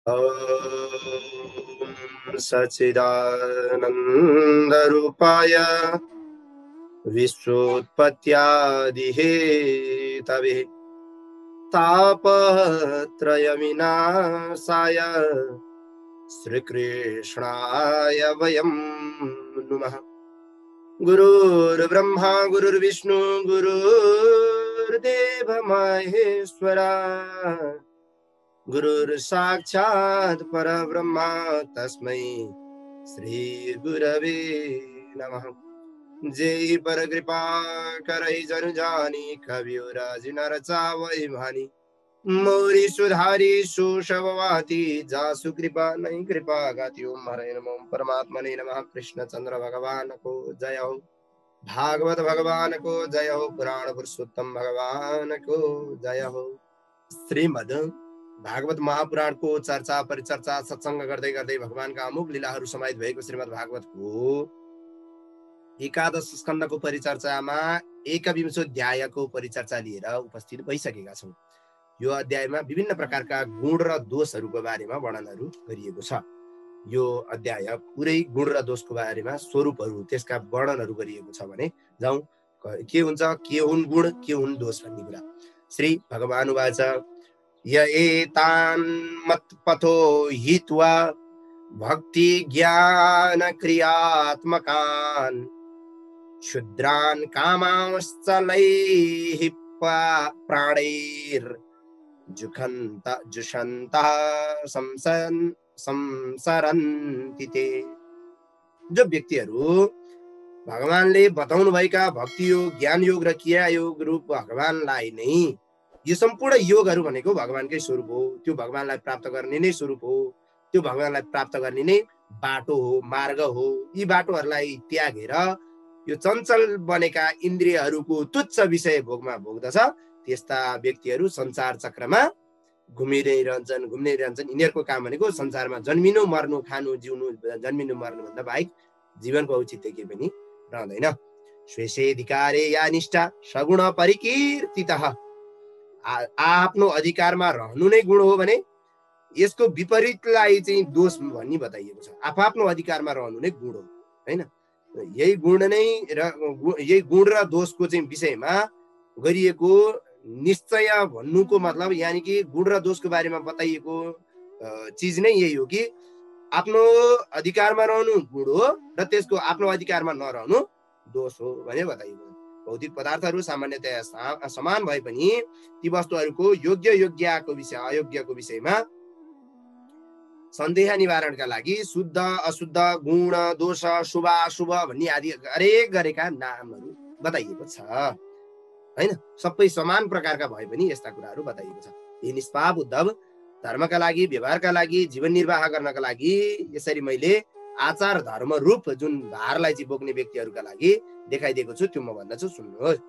ॐ सच्चिदानन्दरूपाय विश्वोत्पत्त्यादिहेतवे तापत्रयविनाशाय श्रीकृष्णाय वयं नुमः। गुरुर्ब्रह्मा गुरुर्विष्णु गुरुर्देव महेश्वरा गुरुर्साक्षात् परब्रह्मा तस्मै श्री गुरवे नमः। जय पर कृपा करै जन जानी कविराज नर चावै भानी मोरी सुधारी सुशववाती जासु कृपा नहीं कृपा गाती। ओम हरे नमः परमात्मने नमः। कृष्ण चंद्र भगवान को जय हो, भागवत भगवान को जय हो, पुराण पुरुषोत्तम भगवान को जय हो। श्रीमद् भागवत महापुराण को चर्चा परिचर्चा सत्संग गर्दै गर्दै भगवानका अमुक लीलाहरू समाहित भएको श्रीमद् भागवतको एकादश स्कन्धको परिचर्चामा 21औं अध्यायको परिचर्चा लिएर उपस्थित भइसकेका छौं। यो अध्यायमा विभिन्न प्रकारका गुण र दोषहरूको बारेमा वर्णनहरू गरिएको छ। यो अध्याय पुरै गुण र दोषको बारेमा स्वरूपहरू त्यसका वर्णनहरू गरिएको छ भने जाउँ के हुन्छ, के हुन् गुण, के हुन् दोष भन्ने कुरा। श्री भगवान उवाच य एतान् मत्पथो हित्वा भक्ति ज्ञान क्रियात्मकान् क्षुद्रान् कामांश्चलैः प्राणैर् जुषन्तः संसरन्ति ते। जो व्यक्तिहरू भगवानले बताउनु भएका भक्ति योग, ज्ञान योग र क्रिया योग रूप भगवानलाई नै, यो सम्पूर्ण योगहरू भनेको भगवानकै स्वरूप हो, त्यो भगवानलाई प्राप्त गर्ने नै स्वरूप हो, त्यो भगवानलाई प्राप्त गर्ने नै बाटो हो, मार्ग हो। यी बाटोहरूलाई त्यागेर यो चञ्चल बनेका इन्द्रियहरूको तुच्छ विषय भोगमा भोग्दछ त्यस्ता व्यक्तिहरू संसार चक्रमा घुमिरहन्छन्। यिनीहरूको काम भनेको संसारमा जन्मिनु मर्नु खानु जिउनु, जन्मिनु मर्नु भन्दा बाहेक जीवनको औचित्य केही पनि रहँदैन। स्वेच्छेधिकारे या निष्ठा सगुण परिकीर्तितः। आफ्नो अधिकारमा रहनु नै गुण हो भने यसको विपरीतलाई चाहिँ दोष भन्ने बताइएको छ। आफ्नो अधिकारमा रहनु नै गुण हो, हैन? यही गुण र दोषको चाहिँ विषयमा गरिएको निश्चय भन्नुको मतलब यानी कि गुण र दोषको बारेमा बताइएको चीज नै यही हो कि आफ्नो अधिकारमा रहनु गुण हो र त्यसको आफ्नो अधिकारमा नरहनु दोष हो भने बताइएको। भौतिक पदार्थहरू सामान्यतया समान भए पनि ती वस्तुहरूको योग्य योग्यको विषय अयोग्यको विषयमा सन्देह निवारणका लागि शुद्ध अशुद्ध गुण दोष शुभ अशुभ भन्ने आदि हरेक गरेका नामहरू बताइएको छ, हैन? सबै समान प्रकारका भए पनि यस्ता कुराहरू बताइएको छ। यी निष्पाप उद्धव धर्मका लागि, व्यवहारका लागि, जीवन निर्वाह गर्नका लागि यसरी मैले आचार धर्म रूप जुन भारलाई चाहिँ बोक्ने व्यक्तिहरूका लागि देखाइदिएको छु, त्यो म भन्दछु, सुन्नुहोस्।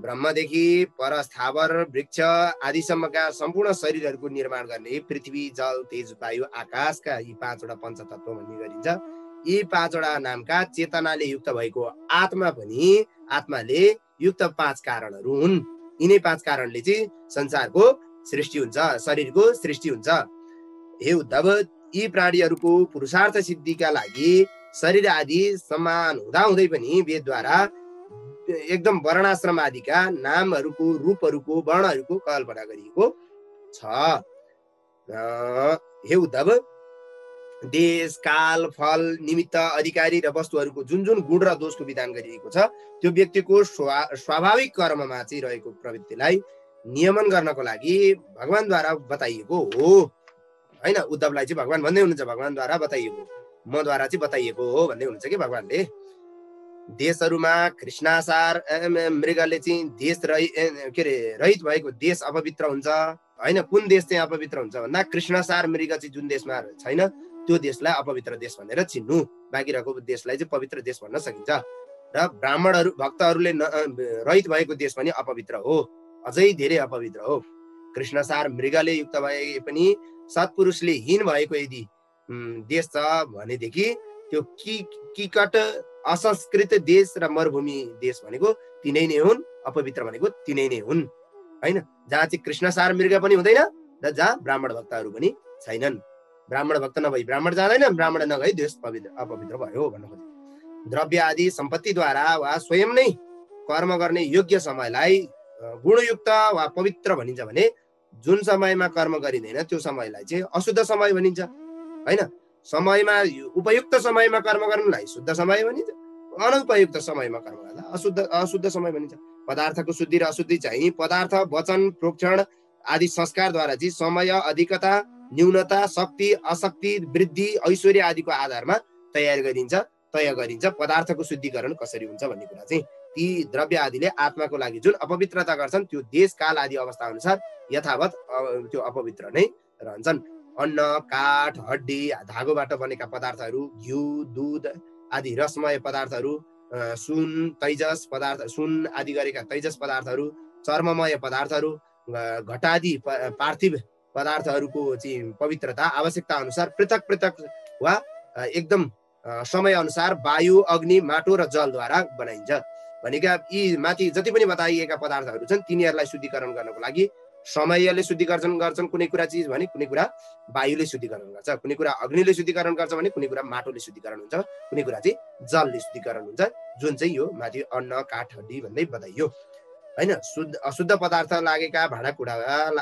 ब्रह्मदेखि पर स्थावर वृक्ष आदिसम्मका सम्पूर्ण शरीरहरूको निर्माण गर्ने पृथ्वी जल तेज वायु आकाशका यी 5वटा पञ्चतत्व भन्ने गरिन्छ। यी 5वटा नामका चेतनाले युक्त भएको आत्मा पनि आत्माले युक्त 5 कारणहरू हुन्। यिनै 5 कारणले चाहिँ संसारको सृष्टि हुन्छ, शरीरको सृष्टि हुन्छ। हे उद्धव, यी प्राणीहरूको पुरुषार्थ सिद्धिका लागि शरीर आदि समान हुँदाहुँदै पनि वेदद्वारा एकदम वर्णाश्रम आदिका नामहरूको रूपहरूको वर्णहरूको कल्पना गरिएको छ। हे उद्धव, देश काल फल निमित्त अधिकारी र वस्तुहरूको जुन जुन गुण र दोषको विधान गरिएको छ त्यो व्यक्तिको स्वाभाविक कर्ममा चाहिँ रहेको प्रवृत्तिलाई नियमन गर्नको लागि भगवानद्वारा बताइएको हो, हैन? उद्धवलाई चाहिँ भगवान भन्दै हुनुहुन्छ, भगवानद्वारा बताइएको, मद्वारा चाहिँ बताइएको हो भन्दै हुनुहुन्छ कि भगवानले। देशहरूमा कृष्णासार मृगले चाहिँ देश रहित भएको देश अपवित्र हुन्छ, हैन? कुन देश चाहिँ अपवित्र हुन्छ भन्दा कृष्णसार मृग चाहिँ जुन देशमा छैन त्यो देशलाई अपवित्र देश भनेर चिन्नु, बाँकी रहेको देशलाई चाहिँ पवित्र देश भन्न सकिन्छ। र ब्राह्मणहरू भक्तहरूले रहित भएको देश पनि अपवित्र हो, अझै धेरै अपवित्र हो। कृष्णसार मृगले युक्त भए पनि सत्पुरुषले हीन भएको यदि देश छ भनेदेखि त्यो किकट असंस्कृत देश र मरुभूमि देश भनेको तिनै नै हुन्, अपवित्र भनेको तिनै नै हुन्, हैन? जहाँ चाहिँ कृष्णसार मृग पनि हुँदैन र जहाँ ब्राह्मण भक्तहरू पनि छैनन्। ब्राह्मण भक्त नभई ब्राह्मण जाँदैन, ब्राह्मण नगई देश अपवित्र भयो भन्नु खोजेको। द्रव्य आदि सम्पत्तिद्वारा वा स्वयं नै कर्म गर्ने योग्य समयलाई गुणयुक्त वा पवित्र भनिन्छ भने जुन समयमा कर्म गरिँदैन त्यो समयलाई चाहिँ अशुद्ध समय भनिन्छ हैन। समयमा उपयुक्त समयमा कर्म गर्नुलाई शुद्ध समय भनिन्छ, अनुपयुक्त समयमा कर्म गर्दा अशुद्ध समय भनिन्छ। पदार्थको शुद्धि र अशुद्धि चाहिँ पदार्थ, वचन, प्रोक्षण आदि संस्कारद्वारा चाहिँ समय, अधिकता, न्यूनता, शक्ति, अशक्ति, वृद्धि, ऐश्वर्य आदिको आधारमा तय गरिन्छ। पदार्थको शुद्धिकरण कसरी हुन्छ भन्ने कुरा चाहिँ ती द्रव्य आदिले आत्माको लागि जुन अपवित्रता गर्छन् त्यो देश, काल आदि अवस्था अनुसार यथावत त्यो अपवित्र नै रहन्छन्। अन्न, काठ, हड्डी, धागोबाट बनेका पदार्थहरू, घिउ, दूध आदि रसमय पदार्थहरू, सुन, तैजस पदार्थ, सुन आदि गरेका तैजस पदार्थहरू, चर्ममय पदार्थहरू, घटादि पार्थिव पदार्थहरूको चाहिँ पवित्रता आवश्यकता अनुसार पृथक वा एकदम समय अनुसार वायु, अग्नि, माटो र जलद्वारा बनाइन्छ। भनेका यी माथि जति पनि बताइएका पदार्थहरू छन् तिनीहरूलाई शुद्धिकरण गर्नको लागि समयले शुद्धिकरण गर्छन् कुनै कुरा चिज भने, कुनै कुरा वायुले शुद्धिकरण गर्छ, कुनै कुरा अग्निले शुद्धिकरण गर्छ भने, कुनै कुरा माटोले शुद्धिकरण हुन्छ, कुनै कुरा चाहिँ जलले शुद्धिकरण हुन्छ, जुन चाहिँ यो माथि अन्न, काठ, हड्डी भन्दै बताइयो हैन। अशुद्ध पदार्थ लागेका भाँडाकुँडा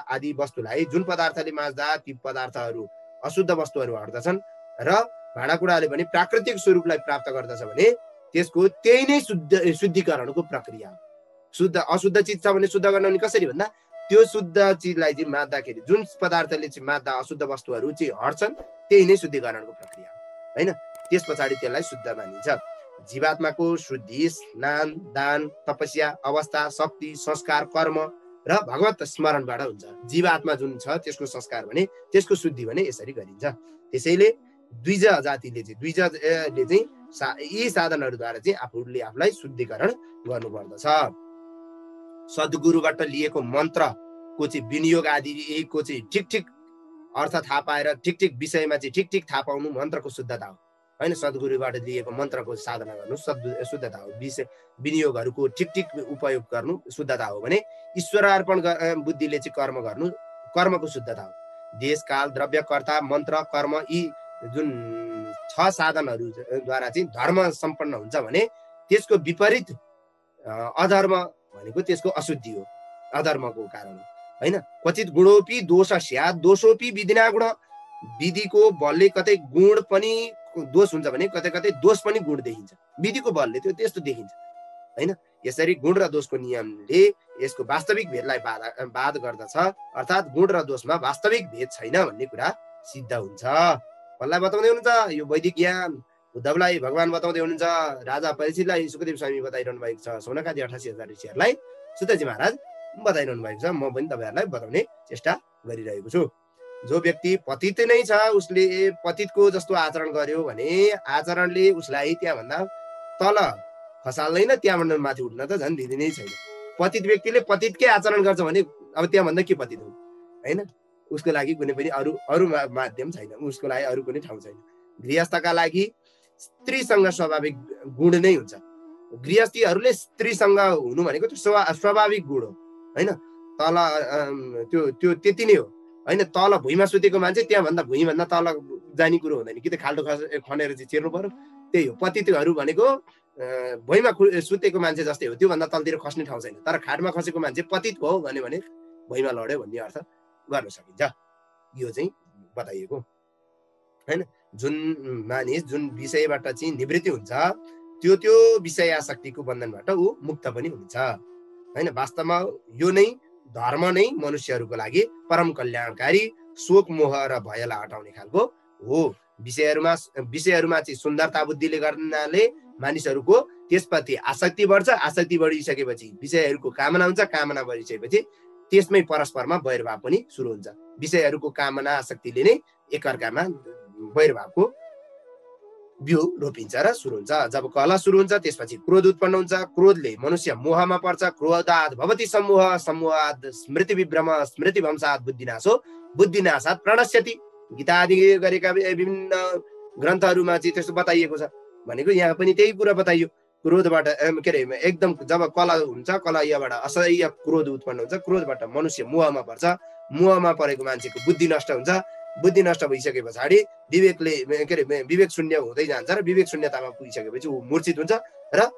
आदि वस्तुलाई जुन पदार्थले माझ्दा ती पदार्थहरू अशुद्ध वस्तुहरू हट्दछन् र भाँडाकुँडाले पनि प्राकृतिक स्वरूपलाई प्राप्त गर्दछ भने त्यसको त्यही नै शुद्धिकरणको प्रक्रिया हो। अशुद्ध चिज छ भने शुद्ध गर्न कसरी भन्दा त्यो शुद्ध चिजलाई चाहिँ माद्दाखेरि जुन पदार्थले चाहिँ माद्दा अशुद्ध वस्तुहरू चाहिँ हट्छन् त्यही नै शुद्धिकरणको प्रक्रिया हो हैन। त्यस पछाडि त्यसलाई शुद्ध मानिन्छ। जीवात्माको शुद्धि स्नान, दान, तपस्या, अवस्था, शक्ति, संस्कार, कर्म र भगवत स्मरणबाट हुन्छ। जीवात्मा जुन छ त्यसको संस्कार भने त्यसको शुद्धि भने यसरी गरिन्छ। त्यसैले द्विज जातिले चाहिँ यी साधनहरूद्वारा चाहिँ आफूलाई शुद्धिकरण गर्नुपर्दछ। सद्गुरुबाट लिएको मन्त्रको चाहिँ विनियोग आदिको चाहिँ ठिक अर्थ थाहा पाएर ठिक विषयमा चाहिँ ठिक थाहा पाउनु मन्त्रको शुद्धता हो हैन। सद्गुरुबाट लिएको मन्त्रको साधना गर्नु शुद्धता हो। विनियोगहरूको ठिक उपयोग गर्नु शुद्धता हो भने ईश्वर अर्पण बुद्धिले चाहिँ कर्म गर्नु कर्मको शुद्धता हो। देश, काल, द्रव्य, कर्ता, मन्त्र, कर्म यी जुन 6 साधनहरूद्वारा चाहिँ धर्म सम्पन्न हुन्छ भने त्यसको विपरीत अधर्म भनेको त्यसको अशुद्धि हो, अधर्मको कारण हो हैन। क्वचित गुणोपि दोष स्यात् दोषोपि विधिना गुण। विधिको बलले कतै गुण पनि दोष हुन्छ भने कतै दोष पनि गुण देखिन्छ। विधिको बलले त्यो त्यस्तो देखिन्छ हैन। यसरी गुण र दोषको नियमले यसको वास्तविक भेदलाई वाद गर्दछ, अर्थात् गुण र दोषमा वास्तविक भेद छैन भन्ने कुरा सिद्ध हुन्छ। कसलाई बताउँदै हुनुहुन्छ? यो वैदिक ज्ञान उद्धवलाई भगवान बताउँदै हुनुहुन्छ, राजा परीक्षितलाई सुखदेव स्वामी बताइरहनु भएको छ, सौनकादि 88,000 ऋषिहरूलाई सुतजी महाराज बताइरहनु भएको छ। म पनि तपाईहरुलाई बताउने चेष्टा गरिरहेको छु। जो व्यक्ति पतित नै छ उसले पतितको जस्तो आचरण गर्यो भने आचरणले उसलाई त्यहाँभन्दा तल खसाल्दैन, त्यहाँभन्दा माथि उठ्न त झन् दिदिनै छैन। पतित व्यक्तिले पतितकै आचरण गर्छ भने अब त्यहाँभन्दा के पतित हो हैन। उसको लागि कुनै पनि अरु माध्यम छैन, उसको लागि अरु कुनै ठाउँ छैन। गृहस्थका लागि स्त्रीसँग स्वाभाविक गुण नै हुन्छ। गृहस्थीहरूले स्त्रीसँग हुनु भनेको त्यो स्वाभाविक गुण हो हैन। तल त्यो त्यति नै हो हैन। तल भुइँमा सुतेको मान्छे त्यहाँभन्दा भुइँभन्दा तल जाने कुरो हुँदैन कि त खाल्डो खनेर चाहिँ चेर्नु पर्यो। त्यही हो पतितहरू भनेको भुइँमा सुतेको मान्छे जस्तै हो, त्योभन्दा तलतिर खस्ने ठाउँ छैन। तर खाटमा खसेको मान्छे पतित भयो भने भुइँमा लड्यो भन्ने अर्थ गर्न सकिन्छ। यो चाहिँ बताइएको हैन। जुन मानिस जुन विषयबाट चाहिँ निवृत्ति हुन्छ त्यो विषय आसक्तिको बन्धनबाट ऊ मुक्त पनि हुन्छ हैन। वास्तवमा यो नै धर्म नै मनुष्यहरूको लागि परम कल्याणकारी, शोक मोह र भयलाई हटाउने खालको हो। विषयहरूमा चाहिँ सुन्दरता बुद्धिले गर्नाले मानिसहरूको त्यसप्रति आसक्ति बढ्छ। आसक्ति बढिसकेपछि विषयहरूको कामना हुन्छ। कामना बढिसकेपछि त्यसमै परस्परमा वैरभाव पनि सुरु हुन्छ। विषयहरूको कामना आसक्तिले नै एकअर्कामा वैरभावको बिउ रोपिन्छ र सुरु हुन्छ। जब कलह सुरु हुन्छ त्यसपछि क्रोध उत्पन्न हुन्छ। क्रोधले मनुष्य मोहमा पर्छ। क्रोधात् भवति सम्मोह, सम्मोहात् स्मृति विभ्रम, स्मृति भंसात् बुद्धिनाशो, बुद्धिनाशात् प्रणश्यति। गीता आदि गरेका विभिन्न ग्रन्थहरूमा चाहिँ त्यस्तो बताइएको छ। भनेको यहाँ पनि त्यही कुरा बताइयो। क्रोधबाट के अरे एकदम जब कलह हुन्छ, कलहबाट असह्य क्रोध उत्पन्न हुन्छ। क्रोधबाट मनुष्य मोहमा पर्छ। मोहमा परेको मान्छेको बुद्धि नष्ट हुन्छ। बुद्धि नष्ट भइसके पछाडि विवेकले के अरे विवेक शून्य हुँदै जान्छ र विवेक शून्यतामा पुगिसकेपछि ऊ मूर्छित हुन्छ र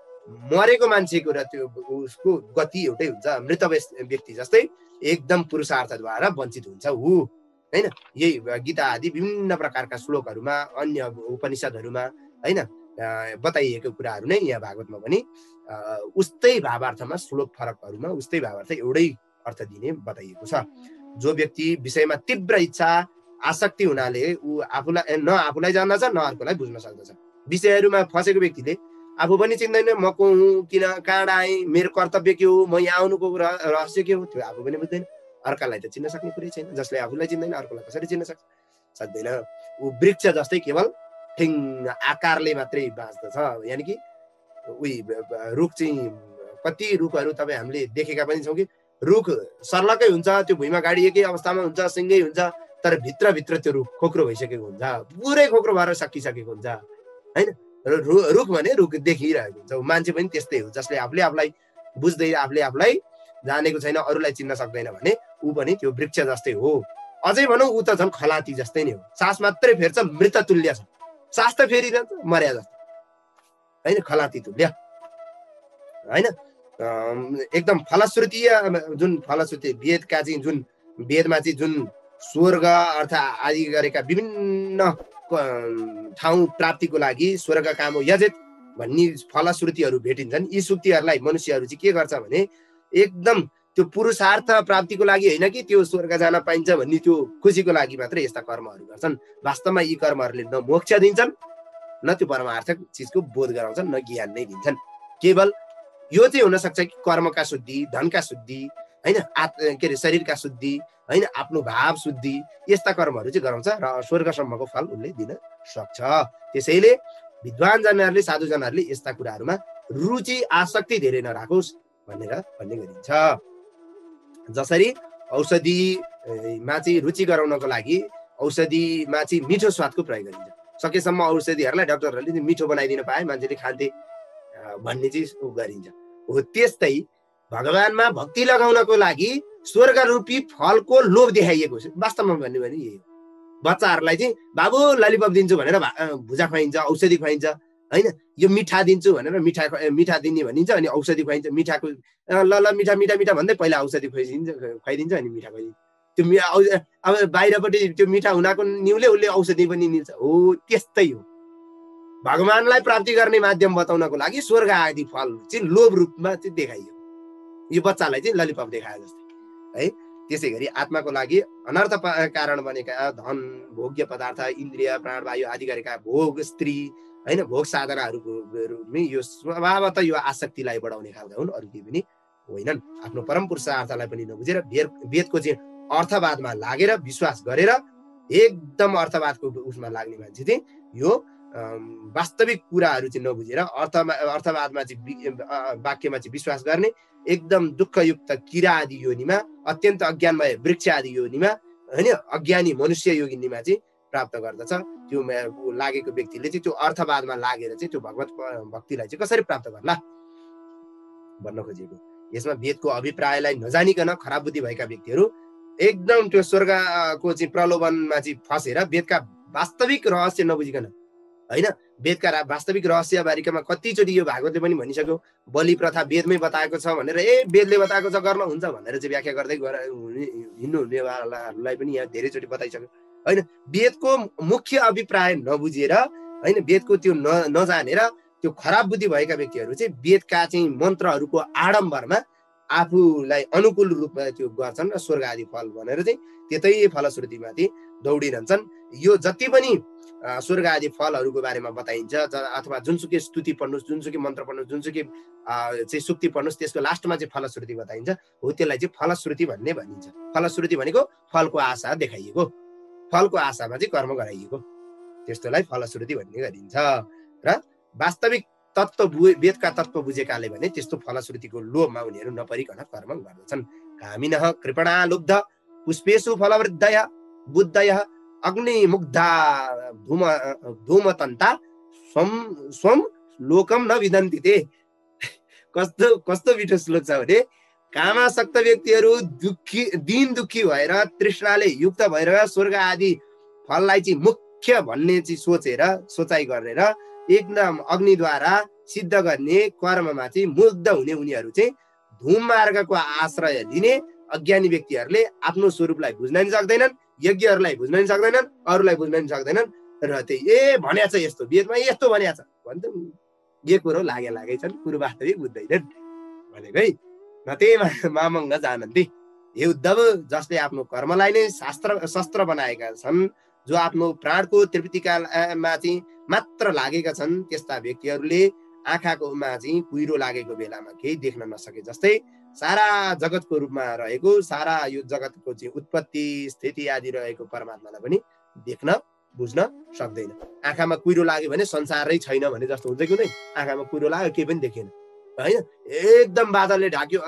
मरेको मान्छेको र त्यो उसको गति एउटै हुन्छ। मृत व्यक्ति जस्तै एकदम पुरुषार्थद्वारा वञ्चित हुन्छ ऊ, हैन। यही गीता आदि विभिन्न प्रकारका श्लोकहरूमा अन्य उपनिषदहरूमा हैन बताइएको कुराहरू नै यहाँ भागवतमा पनि उस्तै भावार्थमा श्लोक फरकहरूमा उस्तै भावार्थ एउटै अर्थ दिने बताइएको छ। जो व्यक्ति विषयमा तीव्र इच्छा आसक्ति हुनाले ऊ आफूलाई जान्दछ न अर्कोलाई बुझ्न सक्दछ। विषयहरूमा फसेको व्यक्तिले आफू पनि चिन्दैन म को हुँ, किन कहाँ आएँ, मेरो कर्तव्य के हो, म यहाँ आउनुको रहस्य के हो, त्यो आफू पनि बुझ्दैन। अर्कालाई त चिन्न सक्ने कुरै छैन। जसले आफूलाई चिन्दैन अर्कोलाई कसरी चिन्न सक्दैन। ऊ वृक्ष जस्तै केवल ठिङ आकारले मात्रै बाँच्दछ। यानि कि उही रुख चाहिँ कति रुखहरू तपाईँ हामीले देखेका पनि छौँ कि रुख सर्लकै हुन्छ, त्यो भुइँमा गाडिएकै अवस्थामा हुन्छ, सिङ्गै हुन्छ, तर भित्रभित्र त्यो रुख खोक्रो भइसकेको हुन्छ, पुरै खोक्रो भएर सकिसकेको हुन्छ, होइन। रुख भने रुख देखिरहेको हुन्छ। मान्छे पनि त्यस्तै हो, जसले आफूले आफूलाई बुझ्दै आफूले आफूलाई जानेको छैन, अरूलाई चिन्न सक्दैन भने ऊ पनि त्यो वृक्ष जस्तै हो। अझै भनौँ ऊ त झन् खलाती जस्तै नै हो। सास मात्रै फेर्छ, मृत तुल्य छ। सास त फेरिरहन्छ मर्या जस्तो, होइन, खलाती तुल्य, होइन। एकदम फलश्रुतीय जुन फलश्रुति वेदका चाहिँ जुन वेदमा चाहिँ जुन स्वर्ग अर्थ आदि गरेका विभिन्न ठाउँ प्राप्तिको लागि स्वर्ग काम यजेत भन्ने फलश्रुतिहरू भेटिन्छन्। यी सुक्तिहरूलाई मनुष्यहरू चाहिँ के गर्छ भने एकदम त्यो पुरुषार्थ प्राप्तिको लागि होइन कि त्यो स्वर्ग जान पाइन्छ भन्ने त्यो खुसीको लागि मात्रै यस्ता कर्महरू गर्छन्। वास्तवमा यी कर्महरूले न मोक्ष दिन्छन् न त्यो परमार्थक चिजको बोध गराउँछन् न ज्ञान नै दिन्छन्। केवल यो चाहिँ हुनसक्छ कि कर्मका शुद्धि, धनका शुद्धि, होइन, के अरे शरीरका शुद्धि, होइन, आफ्नो भाव शुद्धि, यस्ता कर्महरू चाहिँ गराउँछ र स्वर्गसम्मको फल उसले दिन सक्छ। त्यसैले विद्वान जनहरूले साधुजनहरूले यस्ता कुराहरूमा रुचि आसक्ति धेरै नराखोस् भन्ने गरिन्छ। जसरी औषधिमा चाहिँ रुचि गराउनको लागि औषधिमा चाहिँ मिठो स्वादको प्रयोग गरिन्छ। सकेसम्म औषधिहरूलाई डाक्टरहरूले मिठो बनाइदिन पाए मान्छेले खान्थे भन्ने चाहिँ गरिन्छ। हो त्यस्तै भगवानमा भक्ति लगाउनको लागि स्वर्ग रूपी फलको लोभ देखाइएको छ। वास्तवमा भन्यो भने यही हो। बच्चाहरूलाई चाहिँ बाबु ललिपप दिन्छु भनेर भुजा खुवाइन्छ, औषधि खुवाइन्छ, होइन, यो मिठा दिन्छु भनेर मिठा दिने भनिन्छ, अनि औषधि खुवाइन्छ। मिठाको ल मिठा मिठा मिठा भन्दै पहिला औषधि खुवाइदिन्छ अनि मिठा खुवाइदिन्छ। त्यो अब बाहिरपट्टि त्यो मिठा हुनाको निउले उसले औषधि पनि निल्छ। हो त्यस्तै हो। भगवानलाई प्राप्ति गर्ने माध्यम बताउनको लागि स्वर्ग आदि फल चाहिँ लोभ रूपमा चाहिँ देखाइयो। यो बच्चालाई चाहिँ ललिपप देखायो जस्तै है। त्यसै गरी आत्माको लागि अनर्थ कारण बनेका धन, भोग्य पदार्थ, इन्द्रिय, प्राणवायु आदि गरेका भोग, स्त्री, होइन, भोग साधनाहरूको यो स्वभावतः यो आसक्तिलाई बढाउने खालका हुन्, अरू केही पनि होइनन्। आफ्नो परम पुरुषार्थलाई पनि नबुझेर वेदको चाहिँ अर्थवादमा लागेर विश्वास गरेर एकदम अर्थवादको उसमा लाग्ने मान्छे चाहिँ यो वास्तविक कुराहरू चाहिँ नबुझेर अर्थवादमा चाहिँ वाक्यमा चाहिँ विश्वास गर्ने एकदम दुःखयुक्त किरा आदि योनिमा, अत्यन्त अज्ञानमय वृक्ष आदि योनिमा, होइन, अज्ञानी मनुष्य योगिनीमा चाहिँ प्राप्त गर्दछ। त्यो लागेको व्यक्तिले चाहिँ त्यो अर्थवादमा लागेर चाहिँ त्यो भगवत भक्तिलाई चाहिँ कसरी प्राप्त गर्ला भन्न खोजेको। यसमा वेदको अभिप्रायलाई नजानिकन खराब बुद्धि भएका व्यक्तिहरू एकदम त्यो स्वर्गको चाहिँ प्रलोभनमा चाहिँ फसेर वेदका वास्तविक रहस्य नबुझिकन, होइन, वेदका वास्तविक रहस्य बारेमा कतिचोटि यो भागवतले पनि भनिसक्यो। बलि प्रथा वेदमै बताएको छ भनेर वेदले बताएको छ गर्न हुन्छ भनेर चाहिँ व्याख्या गर्दै हिँड्नु हुनेवालाहरूलाई पनि यहाँ धेरैचोटि बताइसक्यो, होइन। वेदको मुख्य अभिप्राय नबुझेर, होइन, वेदको त्यो नजानेर त्यो खराब बुद्धि भएका व्यक्तिहरू चाहिँ वेदका चाहिँ मन्त्रहरूको आडम्बरमा आफूलाई अनुकूल रूपमा त्यो गर्छन् र स्वर्ग आदि फल भनेर चाहिँ त्यतै फलश्रुतिमाथि दौडिरहन्छन्। यो जति पनि स्वर्ग आदि फलहरूको बारेमा बताइन्छ अथवा जुनसुकै स्तुति पढ्नुहोस्, जुनसुकै मन्त्र पढ्नुहोस्, जुनसुकै चाहिँ सुक्ति पढ्नुहोस्, त्यसको लास्टमा चाहिँ फलश्रुति बताइन्छ। हो त्यसलाई चाहिँ फलश्रुति भन्ने भनिन्छ। फलश्रुति भनेको फलको आशा देखाइएको, फलको आशामा चाहिँ कर्म गराइएको, त्यस्तोलाई फलश्रुति भन्ने गरिन्छ। र वास्तविक तत्त्व वेदका तत्त्व बुझेकाले भने त्यस्तो फलश्रुतिको लोभमा उनीहरू नपरिकन कर्म गर्दछन्। कामिनः कृपणा लुब्ध पुष्पेषु फलवृद्धय बुद्धयः अग्निमुग्धा धूमतन्ता स्वम लोकम न विदन्ति ते। कस्तो मिठो श्लोक छ भने कामासक्त व्यक्तिहरू दिन दुखी भएर तृष्णाले युक्त भएर स्वर्ग आदि फललाई चाहिँ मुख्य भन्ने चाहिँ सोचाइ गरेर एकदम अग्निद्वारा सिद्ध गर्ने कर्ममा चाहिँ मुग्ध हुने उनीहरू चाहिँ धूम मार्गको आश्रय लिने अज्ञानी व्यक्तिहरूले आफ्नो स्वरूपलाई बुझ्न नि सक्दैनन्, यज्ञहरूलाई बुझ्न नि सक्दैनन्, अरूलाई बुझ्न नि सक्दैनन् र त्यही भनेछ यस्तो वेदमा यस्तो भनेछ भन्छ यो कुरो लागेकै छन्, कुरो वास्तविक बुझ्दैनन् भनेको है। न त्यही मामङ्ग जानन्ति हे उद्धव, जसले आफ्नो कर्मलाई नै शस्त्र बनाएका छन्, जो आफ्नो प्राणको तृप्तिकामा चाहिँ मात्र लागेका छन्, त्यस्ता व्यक्तिहरूले आँखाकोमा चाहिँ कुहिरो लागेको बेलामा केही देख्न नसके जस्तै सारा जगतको रूपमा रहेको, सारा यो जगतको चाहिँ उत्पत्ति स्थिति आदि रहेको परमात्मालाई पनि देख्न बुझ्न सक्दैन। आँखामा कुहिरो लाग्यो भने संसारै छैन भने जस्तो हुन्छ कि हुँदैन? आँखामा कुहिरो लाग्यो केही पनि देखेन होइन, एकदम बादलले ढाक्यो,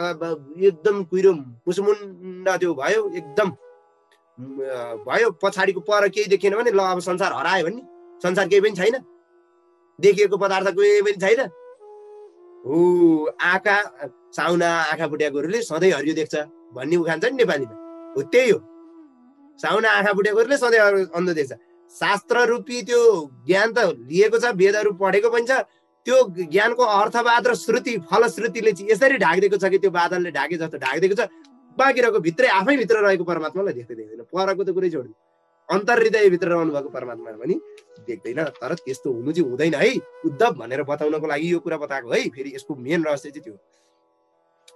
एकदम कुहिरो मुसमुन्ड त्यो भयो, एकदम भयो, पछाडिको पर केही देखेन भने ल अब संसार हरायो भने संसार केही पनि छैन, देखिएको पदार्थ केही पनि छैन। आँखा साउना आँखा फुट्याएकोहरूले सधैँ हरियो देख्छ भन्ने उखान छ नि नेपालीमा, हो त्यही हो। साउना आँखा फुट्याएकोहरूले सधैँ अन्ध देख्छ। शास्त्र रूपी त्यो ज्ञान त लिएको छ, वेदहरू पढेको पनि छ, त्यो ज्ञानको अर्थवाद र श्रुति फलश्रुतिले चाहिँ यसरी ढाकिदिएको छ कि त्यो बादलले ढाके जस्तो ढाकिदिएको छ, बाँकी रहेको भित्रै आफै भित्र रहेको परमात्मालाई देख्दै देख्दैन। परको त कुरै छोड्नु, अन्तर्हृदयभित्र रहनु भएको परमात्मा पनि देख्दैन। तर त्यस्तो हुनु चाहिँ हुँदैन है उद्धव भनेर बताउनको लागि यो कुरा बताएको है। फेरि यसको मेन रहस्य चाहिँ त्यो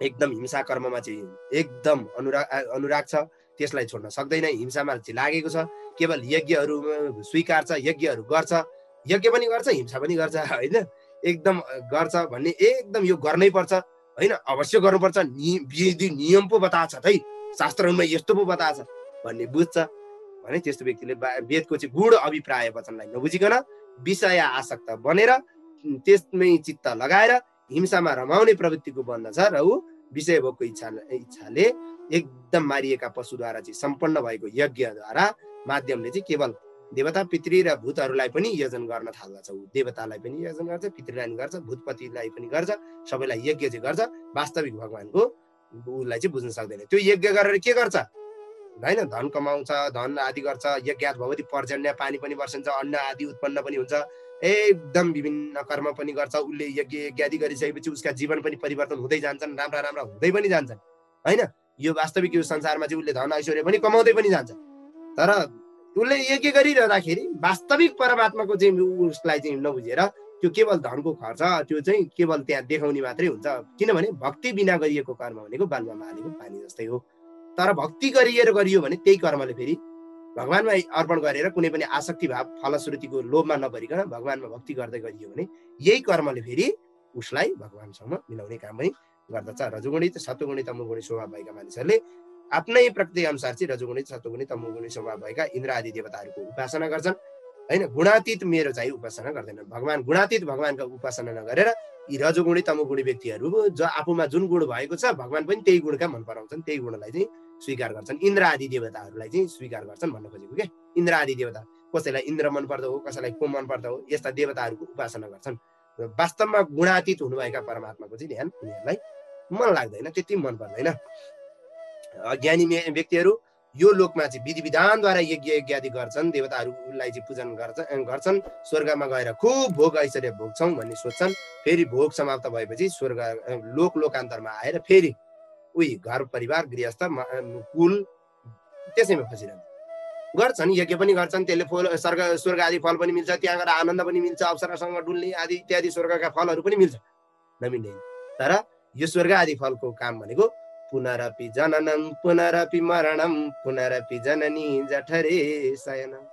एकदम हिंसा कर्ममा चाहिँ एकदम अनुराग छ, त्यसलाई छोड्न सक्दैन, हिंसामा चाहिँ लागेको छ। केवल यज्ञहरू स्वीकार छ, यज्ञहरू गर्छ, यज्ञ पनि गर्छ, हिंसा पनि गर्छ होइन, एकदम गर्छ भन्ने एकदम यो गर्नै पर्छ होइन, अवश्य गर्नुपर्छ, विधि नियम पो बताएको छ है, शास्त्रहरूमा यस्तो पो बताएको छ भन्ने बुझ्छ भने त्यस्तो व्यक्तिले वेदको चाहिँ गूढ अभिप्राय वचनलाई नबुझिकन विषय आसक्त बनेर त्यसमै चित्त लगाएर हिंसामा रमाउने प्रवृत्तिको बन्दछ र ऊ विषय भोगको इच्छाले एकदम मारिएका पशुद्वारा चाहिँ सम्पन्न भएको यज्ञद्वारा माध्यमले चाहिँ केवल देवता पितृ र भूतहरूलाई पनि यजन गर्न थाल्दछ। ऊ देवतालाई पनि यजन गर्छ, पितृलाई पनि गर्छ, भूतपतिलाई पनि गर्छ, सबैलाई यज्ञ चाहिँ गर्छ। वास्तविक भगवानको उसलाई चाहिँ बुझ्न सक्दैन। त्यो यज्ञ गरेर के गर्छ होइन, धन कमाउँछ, धन आदि गर्छ, यज्ञात भगवती पर्जन्य, पानी पनि वर्षिन्छ, अन्न आदि उत्पन्न पनि हुन्छ, एकदम विभिन्न कर्म पनि गर्छ। उसले यज्ञ इत्यादि गरिसकेपछि उसका जीवन पनि परिवर्तन हुँदै जान्छन्, राम्रा राम्रा हुँदै पनि जान्छन् होइन। यो वास्तविक यो संसारमा चाहिँ उसले धन ऐश्वर्य पनि कमाउँदै पनि जान्छ। तर उसले यज्ञ गरिरहँदाखेरि वास्तविक परमात्माको चाहिँ उसलाई चाहिँ नबुझेर त्यो केवल धनको खर्च, त्यो चाहिँ केवल त्यहाँ देखाउने मात्रै हुन्छ। किनभने भक्ति बिना गरिएको कर्म भनेको बालुवामा हालेको पानी जस्तै हो। तर भक्ति गरियो भने त्यही कर्मले फेरि भगवानमा अर्पण गरेर कुनै पनि आसक्ति भाव फलश्रुतिको लोभमा नपरिकन भगवानमा भक्ति गर्दै गरियो भने यही कर्मले फेरि उसलाई भगवानसँग मिलाउने काम पनि गर्दछ। रजोगुणी सत्वगुणी तमोगुणी स्वभाव भएका मानिसहरूले आफ्नै प्रकृति अनुसार चाहिँ रजोगुणी सत्वगुणी तमोगुणी स्वभाव भएका इन्द्र आदि देवताहरूको उपासना गर्छन् होइन। गुणातीत मेरो चाहिँ उपासना गर्दैनन्। भगवान गुणातीत भगवानका उपासना नगरेर यी रजोगुणी तमोगुणी व्यक्तिहरू जो आफूमा जुन गुण भएको छ भगवान पनि त्यही गुणका मन पराउँछन्, त्यही गुणलाई चाहिँ स्वीकार गर्छन्। इन्द्र आदि देवताहरूलाई चाहिँ स्वीकार गर्छन् भन्न खोजेको के। इन्द्र आदि देवता कसैलाई इन्द्र मन पर्दो हो, कसैलाई को मन पर्दो हो, यस्ता देवताहरूको उपासना गर्छन्। वास्तवमा गुणातीत हुनुभएका परमात्माको चाहिँ ध्यान उनीहरूलाई मन लाग्दैन, त्यति मन पर्दैन। अज्ञानी व्यक्तिहरू यो लोकमा चाहिँ विधि विधानद्वारा यज्ञ इत्यादि गर्छन्, देवताहरूलाई चाहिँ पूजन गर्छन्, स्वर्गमा गएर खुब भोग ऐश्वर्य भोग्छौँ भन्ने सोच्छन्। फेरि भोग समाप्त भएपछि स्वर्ग लोकान्तरमा आएर फेरि उही घर परिवार गृहस्थ कुल त्यसैमा फसिरहन्छ। गर्छन्, यज्ञ पनि गर्छन्, त्यसले स्वर्ग आदि फल पनि मिल्छ, त्यहाँ गएर आनन्द पनि मिल्छ, अप्सरासँग डुल्ने आदि इत्यादि स्वर्गका फलहरू पनि मिल्छ, नमिल्दैन। तर यो स्वर्ग आदि फलको काम भनेको पुनरपि जननम पुनरपि मरणम पुनरपि जननी जठरे शयनम।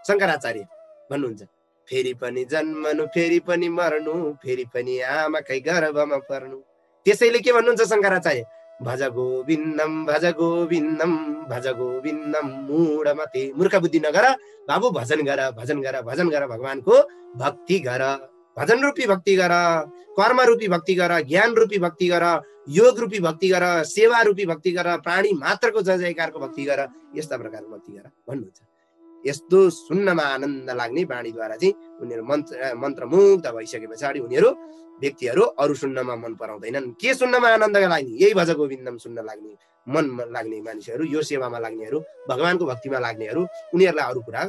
शङ्कराचार्य भन्नुहुन्छ फेरि पनि जन्मनु, फेरि पनि मर्नु, फेरि पनि आमाकै गर्भमा पर्नु। त्यसैले के भन्नुहुन्छ शङ्कराचार्य, भज गोविन्दम भज गोविन्दम भज गोविन्दम मूढमते। मूर्ख बुद्धि नगर बाबु, भजन गर भजन गर भजन गर, भगवानको भक्ति गर, भजन रूपी भक्ति गर, कर्म रूपी भक्ति गर, ज्ञान रूपी भक्ति गर, योग रूपी भक्ति गर, सेवा रूपी भक्ति गर, प्राणी मात्रको जय जयकारको भक्ति गर, यस्ता प्रकारको भक्ति गर भन्नुहुन्छ। यस्तो सुन्नमा आनन्द लाग्ने वाणीद्वारा चाहिँ उनीहरू मन्त्रमुग्ध भइसके पछाडि उनीहरू व्यक्तिहरू अरू सुन्नमा मन पराउँदैनन्। के सुन्नमा आनन्द लाग्ने? यही भज गोविन्दम सुन्न लाग्ने, मनमा लाग्ने मानिसहरू, यो सेवामा लाग्नेहरू, भगवानको भक्तिमा लाग्नेहरू, उनीहरूलाई अरू कुरा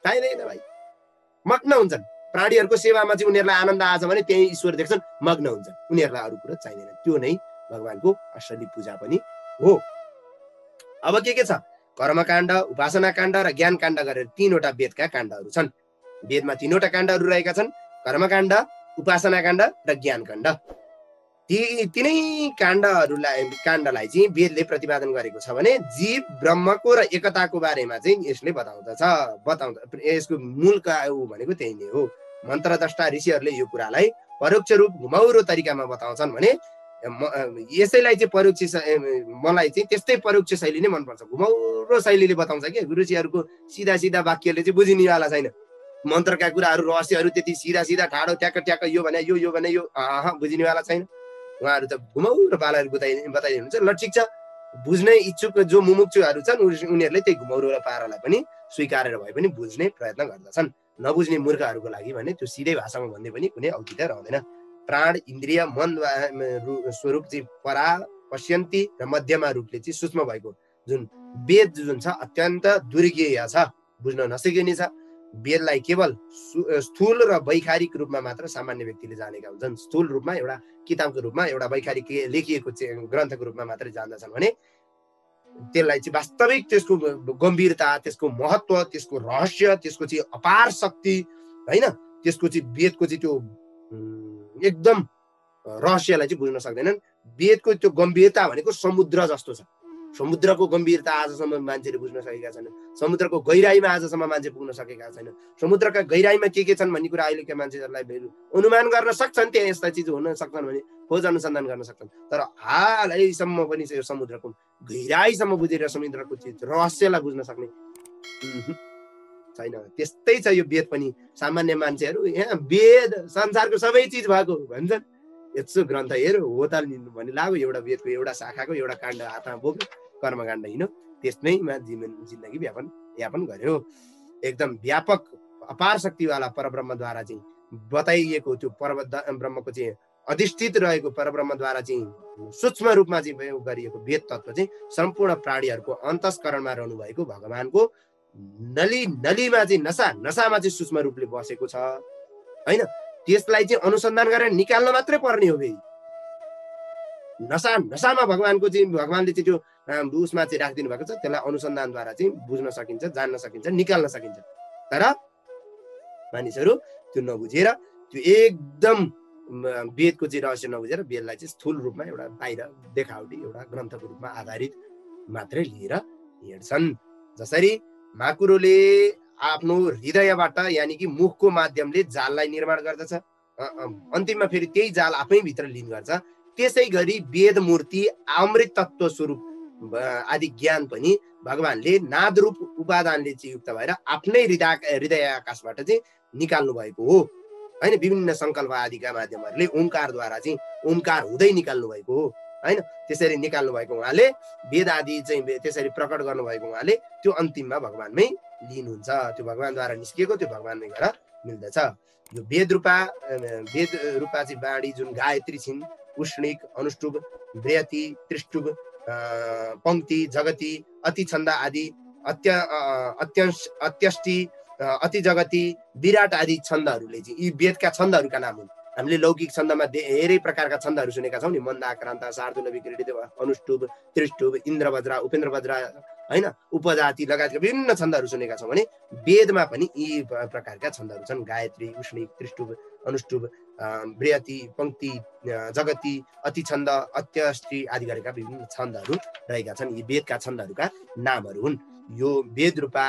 चाहिँदैन भाइ, मग्न हुन्छन्। प्राणीहरूको सेवामा चाहिँ उनीहरूलाई आनन्द आछ भने त्यही ईश्वर देख्छन्, मग्न हुन्छन्, उनीहरूलाई अरू कुरा चाहिँदैन। त्यो नै भगवानको असली पूजा पनि हो। अब के छ? कर्मकाण्ड, उपासना काण्ड र ज्ञान काण्ड गरेर 3वटा वेदका काण्डहरू छन्। वेदमा 3वटा काण्डहरू रहेका छन्, कर्मकाण्ड, उपासना काण्ड र ज्ञान काण्ड। तिनै काण्डलाई चाहिँ वेदले प्रतिपादन गरेको छ भने जीव ब्रह्मको र एकताको बारेमा चाहिँ यसले बताउँदछ। यसको मूल भनेको त्यही नै हो। मन्त्रद्रष्टा ऋषिहरूले यो कुरालाई परोक्ष रूप घुमाउरो तरिकामा बताउँछन् भने यसैलाई चाहिँ परोक्ष, मलाई चाहिँ त्यस्तै परोक्ष शैली नै मनपर्छ। घुमाउरो शैलीले बताउँछ कि ऋषिहरूको सिधा सिधा वाक्यले चाहिँ बुझिनेवाला छैन। मन्त्रका कुराहरू, रहस्यहरू त्यति सिधा सिधा ठाडो ट्याक्क ट्याक्क यो भने यो भने यो बुझिनेवाला छैन। उहाँहरू त घुमाउरो पाराले बताइदिनुहुन्छ। ल ठिक छ, बुझ्ने इच्छुक जो मुमुक्षुहरू छन् उनीहरूले त्यही घुमाउरो पारालाई पनि स्वीकारेर भए पनि बुझ्ने प्रयत्न गर्दछन्। नबुझ्ने मूर्खहरूको लागि भने त्यो सिधै भाषामा भन्दै पनि कुनै औचित्य रहँदैन। प्राण, इन्द्रिय, मन स्वरूप चाहिँ परा पश्यन्ती र मध्यमा रूपले चाहिँ सूक्ष्म भएको जुन वेद जुन छ अत्यन्त दुर्गेय छ, बुझ्न नसकिने छ। वेदलाई केवल स्थूल र वैखारिक रूपमा मात्र सामान्य व्यक्तिले जानेका हुन्छन्। स्थूल रूपमा एउटा किताबको रूपमा, एउटा वैखारिक लेखिएको ग्रन्थको रूपमा मात्रै जान्दछन् भने त्यसलाई चाहिँ वास्तविक त्यसको गम्भीरता, त्यसको महत्व, त्यसको रहस्य, त्यसको चाहिँ अपार शक्ति होइन, त्यसको चाहिँ वेदको चाहिँ त्यो एकदम रहस्यलाई चाहिँ बुझ्न सक्दैनन्। वेदको त्यो गम्भीरता भनेको समुद्र जस्तो छ। समुद्रको गम्भीरता आजसम्म मान्छेले बुझ्न सकेका छैनन्। समुद्रको गहिराईमा आजसम्म मान्छे पुग्न सकेका छैनन्। समुद्रका गहिराईमा के छन् भन्ने कुरा अहिलेका मान्छेहरूलाई अनुमान गर्न सक्छन्। त्यहाँ यस्ता चिज हुन सक्छन् भने खोज अनुसन्धान गर्न सक्छन्। तर हालैसम्म पनि यो समुद्रको गहिराईसम्म बुझेर समुद्रको चिज रहस्यलाई बुझ्न सक्ने छैन। त्यस्तै छ यो वेद पनि। सामान्य मान्छेहरू यहाँ वेद संसारको सबै चिज भएको भन्छन्। यत्रो ग्रन्थ हेर हो त भन्ने लाग्यो, एउटा वेदको एउटा शाखाको एउटा काण्ड हातमा बोक्यो, कर्मकाण्ड हिँड्यो, त्यसमैमा जिन्दगी यापन गर्यो। एकदम व्यापक अपार शक्तिवाला परब्रह्मद्वारा चाहिँ बताइएको त्यो ब्रह्मको चाहिँ अधिष्ठित रहेको परब्रह्मद्वारा चाहिँ सूक्ष्म रूपमा चाहिँ गरिएको वेद तत्त्व चाहिँ सम्पूर्ण प्राणीहरूको अन्तस्करणमा रहनु भएको भगवानको नलीमा चाहिँ नसामा चाहिँ सूक्ष्म रूपले बसेको छ होइन। त्यसलाई चाहिँ अनुसन्धान गरेर निकाल्न मात्रै पर्ने हो। फेरि नसामा भगवानको चाहिँ भगवानले चाहिँ त्यो उसमा चाहिँ राखिदिनु भएको छ। त्यसलाई अनुसन्धानद्वारा चाहिँ बुझ्न सकिन्छ, जान्न सकिन्छ, निकाल्न सकिन्छ। तर मानिसहरू त्यो नबुझेर, त्यो एकदम वेदको चाहिँ रहस्य नबुझेर वेदलाई चाहिँ स्थूल रूपमा एउटा बाहिर देखावटी एउटा ग्रन्थको रूपमा आधारित मात्रै लिएर हिँड्छन्। जसरी माकुरोले आफ्नो हृदयबाट यानि कि मुखको माध्यमले जाललाई निर्माण गर्दछ, अन्तिममा फेरि त्यही जाल आफै भित्र लिन गर्छ। त्यसै गरी वेद मूर्ति, अमृत तत्त्व स्वरूप आदि ज्ञान पनि भगवानले नादरूप उपादानले चाहिँ युक्त भएर आफ्नै हृदय आकाशबाट चाहिँ निकाल्नु भएको हो होइन। विभिन्न सङ्कल्प आदिका माध्यमहरूले ओमकारद्वारा चाहिँ ओमकार हुँदै निकाल्नु भएको हो होइन। त्यसरी निकाल्नु भएको उहाँले वेद आदि चाहिँ त्यसरी प्रकट गर्नुभएको उहाँले त्यो अन्तिममा भगवानमै लीन हुन्छ। त्यो भगवानद्वारा निस्किएको त्यो भगवानमै गएर मिल्दछ। यो वेद रूपा चाहिँ बाणी जुन गायत्री छिन्, उष्णिक, अनुष्टुप, बृहति, त्रिष्टुप, पंक्ति, जगती, अति छन्द आदि, अत्यष्टि, अति जगती, विराट आदि छन्दहरूले चाहिँ यी वेदका छन्दहरूका नाम हुन्। हामीले लौकिक छन्दमा धेरै प्रकारका छन्दहरू सुनेका छौँ नि, मन्दाक्रान्त, शार्दूल, विक्रीडित, अनुष्टुप, त्रिष्टुप, इन्द्रवज्र, उपेन्द्रवज्र होइन, उपजाति लगायतका विभिन्न छन्दहरू सुनेका छौँ भने वेदमा पनि यी प्रकारका छन्दहरू छन्। गायत्री, उष्णिक, त्रिष्टुप, अनुष्टुप, बृहति, पंक्ति, जगती, अति छन्द, अत्यष्टि आदि गरेका विभिन्न छन्दहरू रहेका छन्। यी वेदका छन्दहरूका नामहरू हुन्। यो वेद रूपा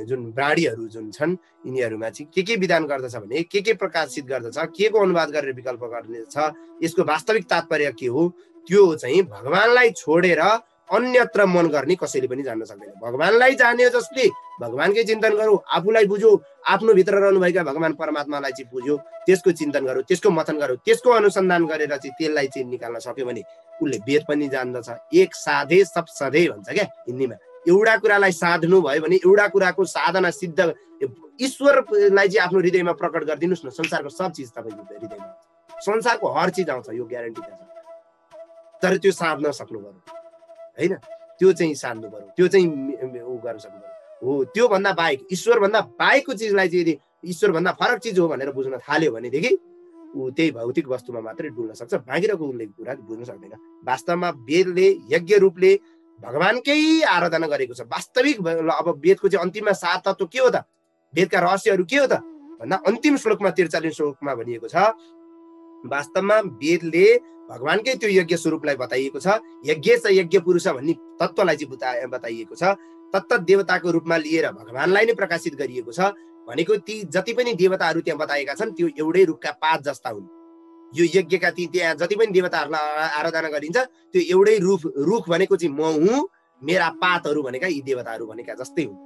जुन प्राणीहरू जुन छन् यिनीहरूमा चाहिँ के विधान गर्दछ भने के प्रकाशित गर्दछ, के को अनुवाद गरेर विकल्प गर्नेछ, यसको वास्तविक तात्पर्य के हो, त्यो चाहिँ भगवानलाई छोडेर अन्यत्र मन गर्ने कसैले पनि जान्न सक्दैन। भगवानलाई जाने जसले भगवानकै चिन्तन गरौँ, आफूलाई बुझ्यो, आफ्नो भित्र रहनुभएका भगवान परमात्मालाई चाहिँ बुझ्यो, त्यसको चिन्तन गरौँ, त्यसको मथन गरौँ, त्यसको अनुसन्धान गरेर चाहिँ त्यसलाई चाहिँ निकाल्न सक्यो भने उसले वेद पनि जान्दछ। एक साधे सब सधे भन्छ क्या हिन्दीमा। एउटा कुरालाई साध्नु भयो भने, एउटा कुराको साधना सिद्ध ईश्वरलाई चाहिँ आफ्नो हृदयमा प्रकट गरिदिनुहोस् न, संसारको सब चिज तपाईँको हृदयमा आउँछ। संसारको हर चिज आउँछ, यो ग्यारेन्टी छ। तर त्यो साध्न सक्नु पर्यो। हैन, त्यो चाहिँ सान्नु पर्यो, त्यो चाहिँ ऊ गर्न सक्नु पर्यो। हो, त्योभन्दा बाहेक ईश्वरभन्दा बाहेकको चिजलाई चाहिँ यदि ईश्वरभन्दा फरक चिज हो भनेर बुझ्न थाल्यो भनेदेखि ऊ त्यही भौतिक वस्तुमा मात्रै डुल्न सक्छ, बाहिरको उसले कुरा बुझ्न सक्दैन। वास्तवमा वेदले यज्ञ रूपले भगवानकै आराधना गरेको छ। वास्तविक अब वेदको चाहिँ अन्तिममा सार तत्त्व के हो त, वेदका रहस्यहरू के हो त भन्दा अन्तिम श्लोकमा 43 श्लोकमा भनिएको छ, वास्तवमा वेदले भगवानकै त्यो यज्ञ स्वरूपलाई बताइएको छ। यज्ञ च यज्ञ पुरुष भन्ने तत्त्वलाई चाहिँ बताइएको छ। तत्त देवताको रूपमा लिएर भगवानलाई नै प्रकाशित गरिएको छ। भनेको ती जति पनि देवताहरू त्यहाँ बताएका छन् त्यो एउटै रुखका पात जस्ता हुन्। यो यज्ञका ती त्यहाँ जति पनि देवताहरूलाई आराधना गरिन्छ त्यो एउटै रुख भनेको चाहिँ म हुँ, मेरा पातहरू भनेका यी देवताहरू भनेका जस्तै हुन्,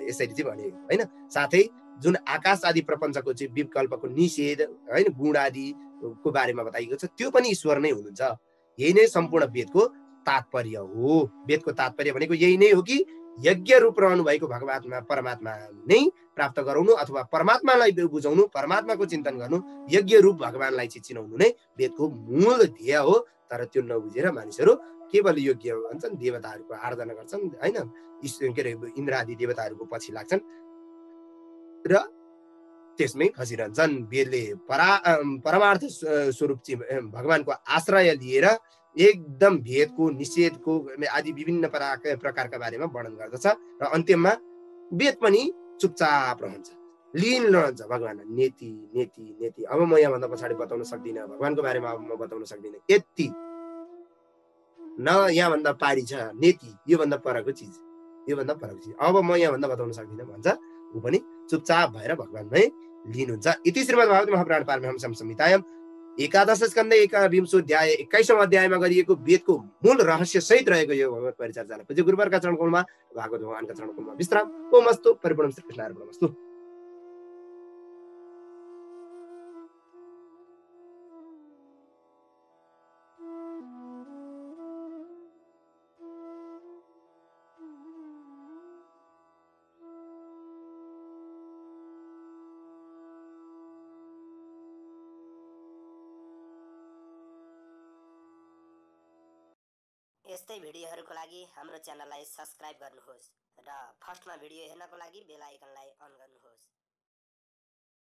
यसरी चाहिँ भने होइन। साथै जुन आकाश आदि प्रपञ्चको चाहिँ विकल्पको निषेध होइन, गुण आदिको बारेमा बताइएको छ, त्यो पनि ईश्वर नै हुनुहुन्छ। यही नै सम्पूर्ण वेदको तात्पर्य हो। वेदको तात्पर्य भनेको यही नै हो कि यज्ञ रूप रहनु भएको भगवान परमात्मा नै प्राप्त गराउनु अथवा परमात्मालाई बुझाउनु, परमात्माको चिन्तन गर्नु, यज्ञ रूप भगवानलाई चाहिँ चिनाउनु नै वेदको मूल ध्येय हो। तर त्यो नबुझेर मानिसहरू केवल योग्य भन्छन्, देवताहरूको आराधना गर्छन् होइन, के अरे इन्द्र आदि देवताहरूको पछि लाग्छन् र त्यसमै फसिरहन्छन्। वेदले परमार्थ स्वरूप चाहिँ भगवानको आश्रय लिएर एकदम भेदको निषेधको आदि विभिन्न प्रकारका बारेमा वर्णन गर्दछ र अन्त्यमा वेद पनि चुपचाप रहन्छ, लीन रहन्छ भगवान। नेति नेति नेति, अब म यहाँभन्दा पछाडि बताउन सक्दिनँ भगवानको बारेमा, अब म बताउन सक्दिनँ यति न, यहाँभन्दा पारी छ नेति, योभन्दा परको चिज, योभन्दा परको चिज, अब म यहाँभन्दा बताउन सक्दिनँ भन्छ। ऊ पनि चुपचाप भएर भगवानमै लीन हुन्छ। इति श्रीमद्भागवत महापुराण पारमहंस्यां संहितायां एकादश स्कन्ध 21 अध्याय 21औं अध्यायमा गरिएको वेदको मूल रहस्य सहित रहेको यो भगवत परिचर्चालाई पूज्य गुरुवरका चरणकमलमा, भागवत भगवानका चरणकमलमा विश्राम। ओमस्तु परिपूर्ण श्री कृष्णार्पणमस्तु। यस्तै भिडियोहरूको लागि हाम्रो च्यानललाई सब्स्क्राइब गर्नुहोस् र फर्स्टमा भिडियो हेर्नको लागि बेल आइकनलाई अन गर्नुहोस्।